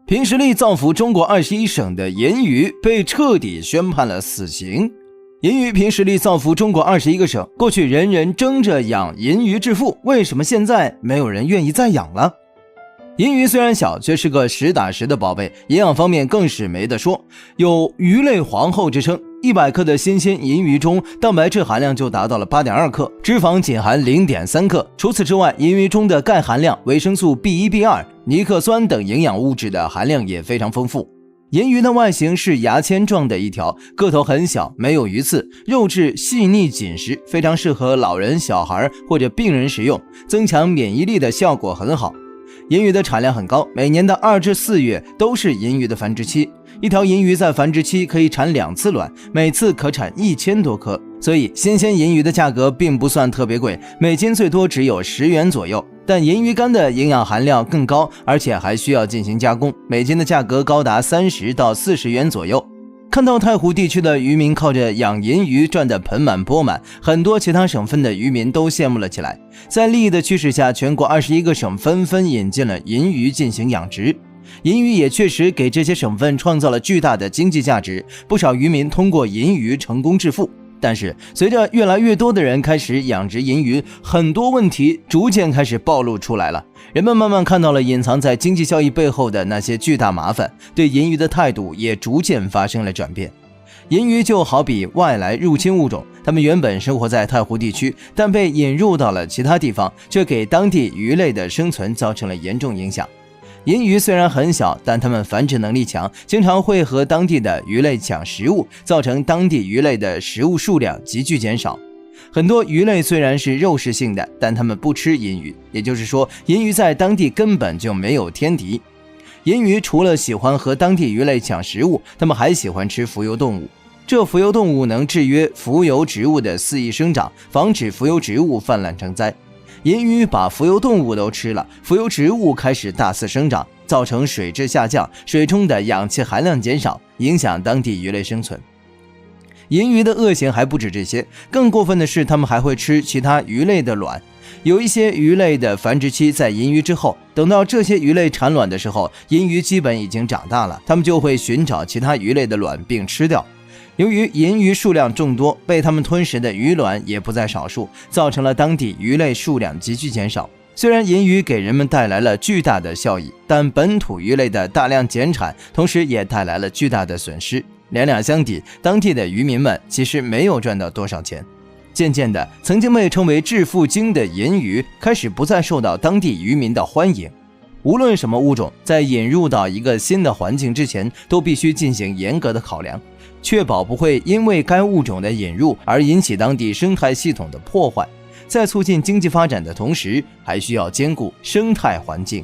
凭实力造福中国21省的银鱼被彻底宣判了死刑。银鱼凭实力造福中国21个省，过去人人争着养银鱼致富，为什么现在没有人愿意再养了？银鱼虽然小，却是个实打实的宝贝，营养方面更是没得说，有鱼类皇后之称。100克的新鲜银鱼中，蛋白质含量就达到了 8.2 克，脂肪仅含 0.3 克。除此之外，银鱼中的钙含量、维生素 B1、B2、尼克酸等营养物质的含量也非常丰富。银鱼的外形是牙签状的一条，个头很小，没有鱼刺，肉质细腻紧实，非常适合老人、小孩或者病人食用，增强免疫力的效果很好。银鱼的产量很高，每年的2至4月都是银鱼的繁殖期。一条银鱼在繁殖期可以产2次卵，每次可产1000多颗，所以新鲜银鱼的价格并不算特别贵，每斤最多只有10元左右。但银鱼干的营养含量更高，而且还需要进行加工，每斤的价格高达30到40元左右。看到太湖地区的渔民靠着养银鱼赚得盆满钵满，很多其他省份的渔民都羡慕了起来。在利益的驱使下，全国21个省纷纷引进了银鱼进行养殖。银鱼也确实给这些省份创造了巨大的经济价值，不少渔民通过银鱼成功致富。但是随着越来越多的人开始养殖银鱼，很多问题逐渐开始暴露出来了。人们慢慢看到了隐藏在经济效益背后的那些巨大麻烦，对银鱼的态度也逐渐发生了转变。银鱼就好比外来入侵物种，它们原本生活在太湖地区，但被引入到了其他地方，却给当地鱼类的生存造成了严重影响。银鱼虽然很小，但它们繁殖能力强，经常会和当地的鱼类抢食物，造成当地鱼类的食物数量急剧减少。很多鱼类虽然是肉食性的，但它们不吃银鱼，也就是说，银鱼在当地根本就没有天敌。银鱼除了喜欢和当地鱼类抢食物，它们还喜欢吃浮游动物。这浮游动物能制约浮游植物的肆意生长，防止浮游植物泛滥成灾。银鱼把浮游动物都吃了，浮游植物开始大肆生长，造成水质下降，水中的氧气含量减少，影响当地鱼类生存。银鱼的恶行还不止这些，更过分的是，它们还会吃其他鱼类的卵。有一些鱼类的繁殖期在银鱼之后，等到这些鱼类产卵的时候，银鱼基本已经长大了，它们就会寻找其他鱼类的卵并吃掉。由于银鱼数量众多，被它们吞食的鱼卵也不在少数，造成了当地鱼类数量急剧减少。虽然银鱼给人们带来了巨大的效益，但本土鱼类的大量减产，同时也带来了巨大的损失。两两相抵，当地的渔民们其实没有赚到多少钱。渐渐的，曾经被称为致富经的银鱼开始不再受到当地渔民的欢迎。无论什么物种，在引入到一个新的环境之前，都必须进行严格的考量，确保不会因为该物种的引入而引起当地生态系统的破坏。在促进经济发展的同时，还需要兼顾生态环境。